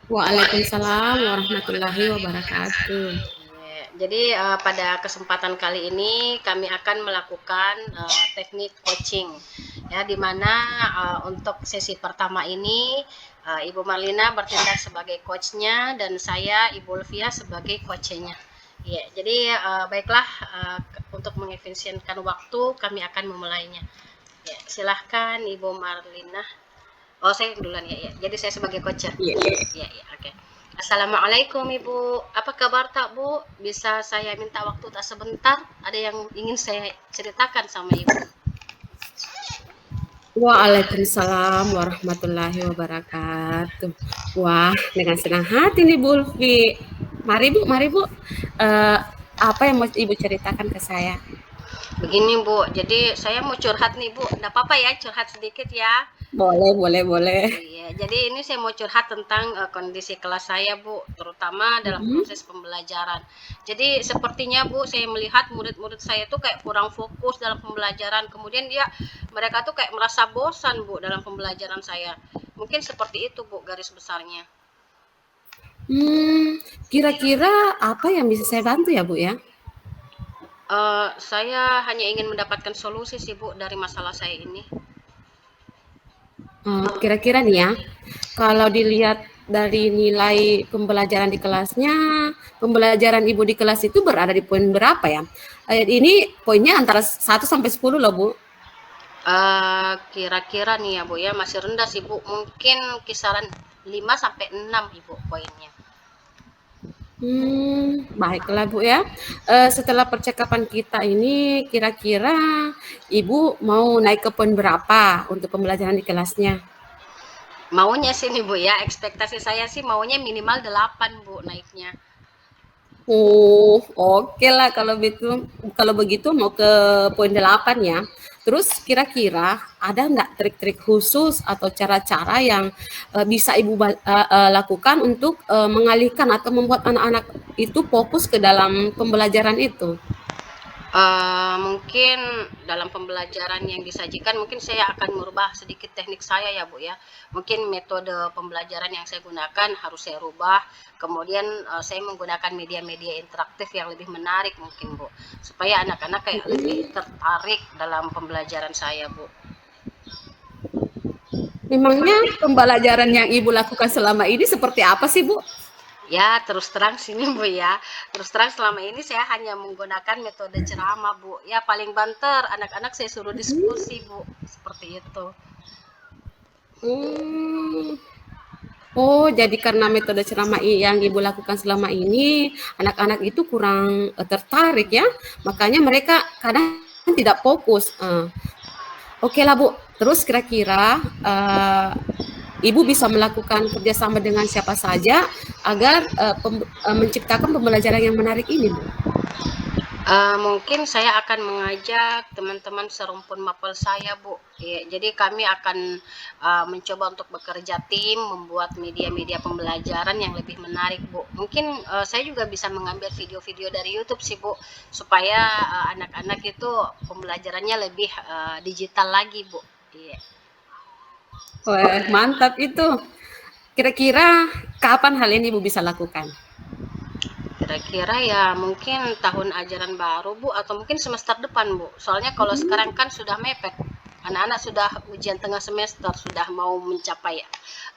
Waalaikumsalam warahmatullahi wabarakatuh. Iya, jadi pada kesempatan kali ini kami akan melakukan teknik coaching, ya, di mana untuk sesi pertama ini Ibu Marlina bertindak sebagai coachnya dan saya Ibu Luvia sebagai coachnya. Ya, jadi baiklah, untuk mengefisienkan waktu kami akan memulainya. Ya, silahkan Ibu Marlina. Oh, saya duluan ya, ya. Jadi saya sebagai coach ya. Iya. Iya, iya, oke. Assalamualaikum Ibu. Apa kabar tak Bu? Bisa saya minta waktu tak sebentar? Ada yang ingin saya ceritakan sama Ibu. Waalaikumsalam warahmatullahi wabarakatuh. Wah, dengan senang hati nih Bu Lutfi. Mari Bu. Eh, apa yang mau Ibu ceritakan ke saya? Begini Bu, jadi saya mau curhat nih Bu. Nggak apa-apa ya, curhat sedikit ya. Boleh. Iya, jadi ini saya mau curhat tentang kondisi kelas saya, Bu, terutama dalam Mm-mm. proses pembelajaran. Jadi sepertinya, Bu, saya melihat murid-murid saya tuh kayak kurang fokus dalam pembelajaran. Kemudian mereka tuh kayak merasa bosan, Bu, dalam pembelajaran saya. Mungkin seperti itu, Bu, garis besarnya. Hmm, kira-kira apa yang bisa saya bantu ya Bu ya? Saya hanya ingin mendapatkan solusi sih, Bu, dari masalah saya ini. Kira-kira nih ya, kalau dilihat dari nilai pembelajaran di kelasnya, pembelajaran Ibu di kelas itu berada di poin berapa ya? Ini poinnya antara 1 sampai 10 loh, Bu. Kira-kira nih ya, Bu, ya, masih rendah sih, Bu. Mungkin kisaran 5 sampai 6, Ibu, poinnya. Baiklah Bu ya. Setelah percakapan kita ini, kira-kira Ibu mau naik ke poin berapa untuk pembelajaran di kelasnya? Maunya sih nih Bu ya, ekspektasi saya sih maunya minimal 8 Bu naiknya. Oh, oke lah kalau begitu mau ke poin 8 ya. Terus kira-kira ada nggak trik-trik khusus atau cara-cara yang bisa Ibu lakukan untuk mengalihkan atau membuat anak-anak itu fokus ke dalam pembelajaran itu? Mungkin dalam pembelajaran yang disajikan mungkin saya akan merubah sedikit teknik saya ya Bu ya. Mungkin metode pembelajaran yang saya gunakan harus saya rubah. Kemudian saya menggunakan media-media interaktif yang lebih menarik mungkin Bu. Supaya anak-anak kayak lebih tertarik dalam pembelajaran saya Bu. Memangnya pembelajaran yang Ibu lakukan selama ini seperti apa sih, Bu? Ya, terus terang sini Bu ya. Terus terang selama ini saya hanya menggunakan metode ceramah Bu. Ya paling banter anak-anak saya suruh diskusi Bu. Seperti itu. Hmm. Oh, jadi karena metode ceramah yang Ibu lakukan selama ini, anak-anak itu kurang tertarik ya, makanya mereka kadang tidak fokus. Oke lah Bu, terus kira-kira Ibu bisa melakukan kerjasama dengan siapa saja agar menciptakan pembelajaran yang menarik ini, Bu? Mungkin saya akan mengajak teman-teman serumpun mapel saya, Bu. Ya, jadi kami akan mencoba untuk bekerja tim, membuat media-media pembelajaran yang lebih menarik, Bu. Mungkin saya juga bisa mengambil video-video dari YouTube sih, Bu, supaya anak-anak itu pembelajarannya lebih digital lagi, Bu. Iya. Wah, mantap itu. Kira-kira kapan hal ini Ibu bisa lakukan? Kira-kira ya mungkin tahun ajaran baru Bu atau mungkin semester depan Bu. Soalnya kalau sekarang kan sudah mepet. Anak-anak sudah ujian tengah semester, sudah mau mencapai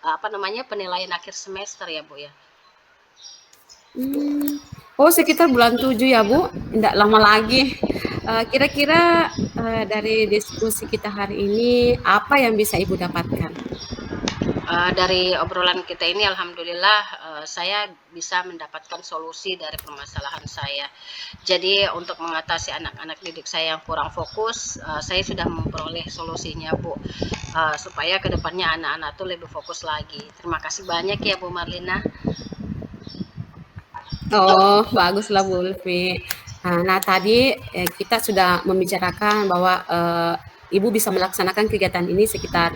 apa namanya penilaian akhir semester ya Bu ya. Hmm. Oh, sekitar bulan 7 ya, Bu? Tidak lama lagi. Kira-kira dari diskusi kita hari ini, apa yang bisa Ibu dapatkan? Dari obrolan kita ini alhamdulillah saya bisa mendapatkan solusi dari permasalahan saya. Jadi untuk mengatasi anak-anak didik saya yang kurang fokus, saya sudah memperoleh solusinya Bu. Supaya kedepannya anak-anak tuh lebih fokus lagi. Terima kasih banyak ya Bu Marlina. Oh, baguslah Bu Lutfi. Nah, tadi kita sudah membicarakan bahwa Ibu bisa melaksanakan kegiatan ini sekitar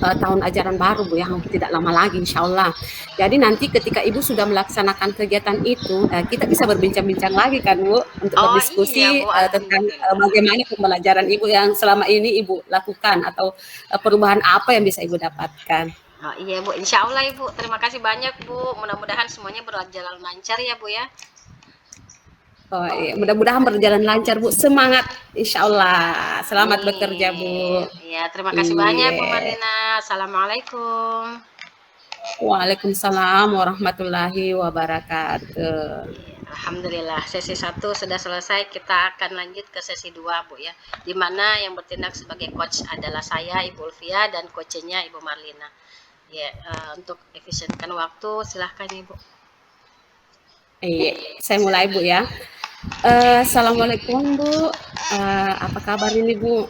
tahun ajaran baru Bu yang tidak lama lagi insya Allah. Jadi nanti ketika Ibu sudah melaksanakan kegiatan itu, kita bisa berbincang-bincang lagi kan Bu untuk Oh iya berdiskusi Bu, tentang alhamdulillah. bagaimana pembelajaran Ibu yang selama ini Ibu lakukan atau perubahan apa yang bisa Ibu dapatkan. Oh, iya Bu, insya Allah Ibu. Terima kasih banyak Bu. Mudah-mudahan semuanya berjalan lancar ya Bu ya. Oh iya, mudah-mudahan berjalan lancar Bu. Semangat, insya Allah. Selamat bekerja Amin. Bu. Ya, terima kasih banyak Bu Iya. Marlina. Assalamualaikum. Waalaikumsalam warahmatullahi wabarakatuh. Alhamdulillah, sesi 1 sudah selesai. Kita akan lanjut ke sesi 2 Bu ya. Di mana yang bertindak sebagai coach adalah saya, Ibu Ulfia, dan coachnya Ibu Marlina. Ya, untuk efisienkan waktu, silahkan Ibu. Iya, saya mulai Bu ya. Assalamualaikum Bu. Apa kabar ini Bu?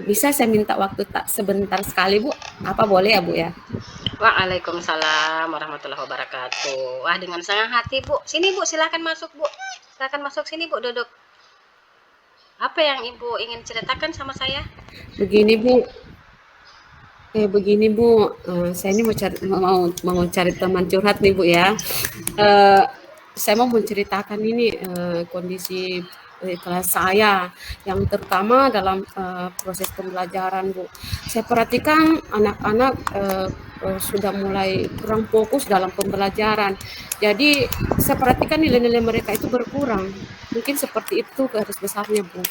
Bisa saya minta waktu tak sebentar sekali Bu? Apa boleh ya Bu ya? Waalaikumsalam warahmatullahi wabarakatuh. Wah, dengan senang hati Bu. Sini Bu, silahkan masuk Bu. Silahkan masuk sini Bu, duduk. Apa yang Ibu ingin ceritakan sama saya? Begini Bu, begini Bu, saya ini mau cari teman curhat nih Bu ya. Eh, saya mau menceritakan ini kondisi kelas saya yang terutama dalam proses pembelajaran Bu. Saya perhatikan anak-anak sudah mulai kurang fokus dalam pembelajaran. Jadi saya perhatikan nilai-nilai mereka itu berkurang. Mungkin seperti itu garis besarnya Bu.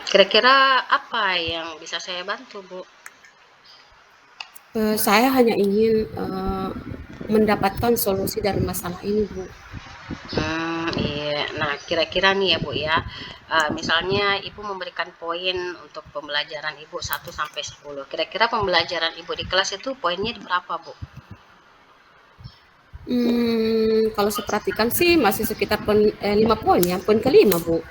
Kira-kira apa yang bisa saya bantu Bu? Saya hanya ingin mendapatkan solusi dari masalah ini Bu. Iya. Nah, kira-kira nih ya Bu ya, misalnya Ibu memberikan poin untuk pembelajaran Ibu 1 sampai 10. Kira-kira pembelajaran Ibu di kelas itu poinnya berapa Bu? Kalau saya perhatikan sih masih sekitar 5 poin ya, poin ke-5 Bu.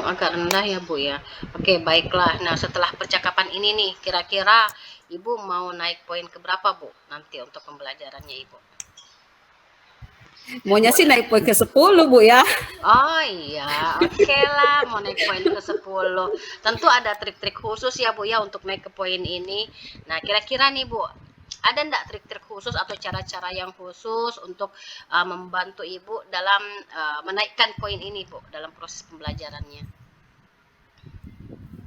Agak rendah ya Bu ya. Oke, baiklah. Nah, setelah percakapan ini nih, kira-kira Ibu mau naik poin ke berapa Bu nanti untuk pembelajarannya Ibu? Maunya sih naik poin ke-10 Bu ya. Oh iya, oke lah, mau naik poin ke 10. Tentu ada trik-trik khusus ya Bu ya untuk naik ke poin ini. Nah, kira-kira nih Bu, ada enggak trik-trik khusus atau cara-cara yang khusus untuk membantu Ibu dalam menaikkan poin ini Bu dalam proses pembelajarannya?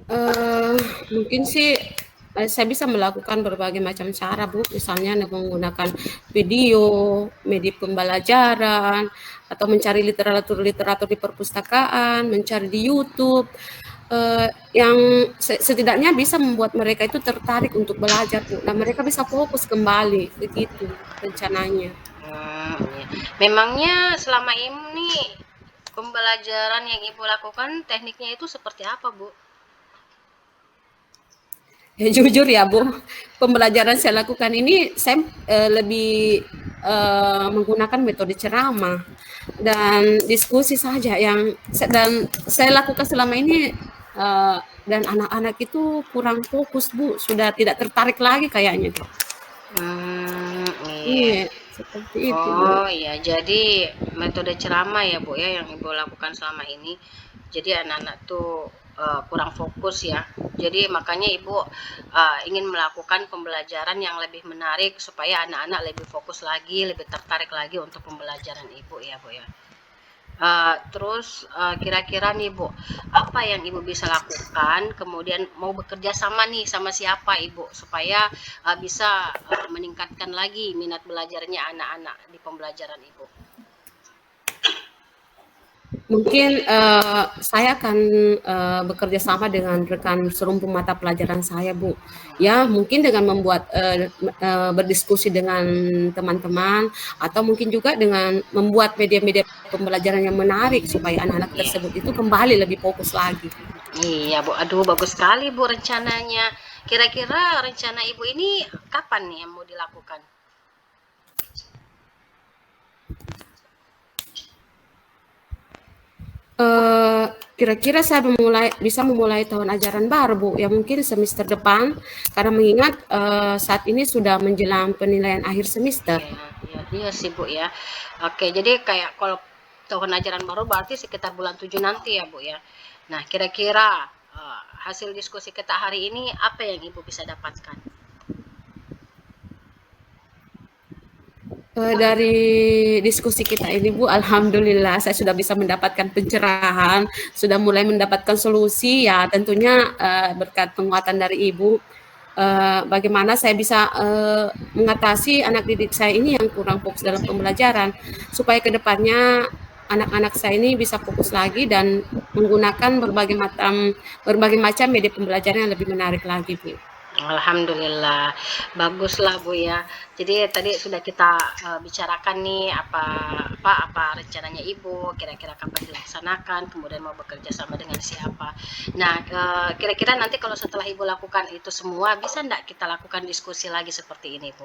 Eee, Mungkin sih, saya bisa melakukan berbagai macam cara Bu, misalnya menggunakan video, media pembelajaran, atau mencari literatur-literatur di perpustakaan, mencari di YouTube, yang setidaknya bisa membuat mereka itu tertarik untuk belajar Bu, dan mereka bisa fokus kembali, begitu rencananya. Iya. Memangnya selama ini pembelajaran yang Ibu lakukan tekniknya itu seperti apa Bu? Ya jujur ya Bu, pembelajaran saya lakukan ini saya lebih menggunakan metode ceramah dan diskusi saja yang dan saya lakukan selama ini dan anak-anak itu kurang fokus Bu, sudah tidak tertarik lagi kayaknya. Iya. Iya, seperti itu Bu. Oh iya, jadi metode ceramah ya Bu ya yang Ibu lakukan selama ini. Jadi anak-anak tuh kurang fokus ya. Jadi makanya Ibu ingin melakukan pembelajaran yang lebih menarik supaya anak-anak lebih fokus lagi, lebih tertarik lagi untuk pembelajaran Ibu ya Bu ya. Terus kira-kira nih Bu, apa yang Ibu bisa lakukan kemudian mau bekerja sama nih sama siapa Ibu supaya bisa meningkatkan lagi minat belajarnya anak-anak di pembelajaran Ibu? Mungkin saya akan bekerja sama dengan rekan serumpun mata pelajaran saya, Bu. Ya, mungkin dengan membuat berdiskusi dengan teman-teman, atau mungkin juga dengan membuat media-media pembelajaran yang menarik supaya anak-anak Iya. tersebut itu kembali lebih fokus lagi. Iya Bu, aduh bagus sekali Bu rencananya. Kira-kira rencana Ibu ini kapan nih yang mau dilakukan? Eh, Kira-kira saya bisa memulai tahun ajaran baru, Bu. Ya mungkin semester depan, karena mengingat saat ini sudah menjelang penilaian akhir semester. Iya, iya, iya sih Bu ya. Oke, jadi kayak kalau tahun ajaran baru berarti sekitar bulan 7 nanti ya Bu ya. Nah, kira-kira hasil diskusi kita hari ini apa yang Ibu bisa dapatkan? Dari diskusi kita ini Bu, alhamdulillah saya sudah bisa mendapatkan pencerahan, sudah mulai mendapatkan solusi ya tentunya berkat penguatan dari Ibu. bagaimana saya bisa mengatasi anak didik saya ini yang kurang fokus dalam pembelajaran, supaya kedepannya anak-anak saya ini bisa fokus lagi dan menggunakan berbagai macam media pembelajaran yang lebih menarik lagi, Bu. Alhamdulillah, baguslah Bu ya. Jadi tadi sudah kita bicarakan nih apa rencananya Ibu, kira-kira kapan dilaksanakan, kemudian mau bekerja sama dengan siapa. Nah, kira-kira nanti kalau setelah Ibu lakukan itu semua, bisa enggak kita lakukan diskusi lagi seperti ini, Bu?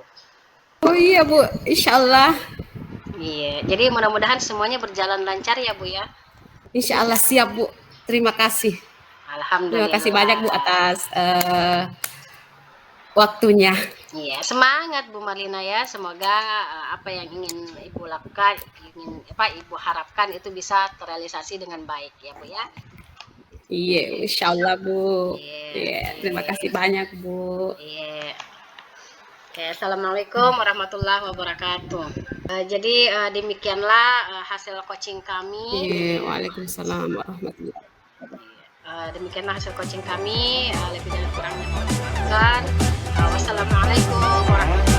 Oh iya Bu, insya Allah. Iya, jadi mudah-mudahan semuanya berjalan lancar ya Bu ya. Insya Allah siap Bu. Terima kasih. Terima kasih banyak Bu Alhamdulillah. atas waktunya. Iya, semangat Bu Marlina ya. Semoga apa yang ingin Ibu lakukan, Ibu harapkan itu bisa terrealisasi dengan baik ya Bu ya. Iya, insya Allah Bu. Iya, Iya, terima oke. kasih banyak Bu. Iya. Oke, assalamualaikum warahmatullahi wabarakatuh. Jadi demikianlah hasil coaching kami. Iya, waalaikumsalam warahmatullahi wabarakatuh. Demikianlah hasil coaching kami. Lebih dan kurangnya mohon dimaafkan. Wassalamualaikum warahmatullahi wabarakatuh.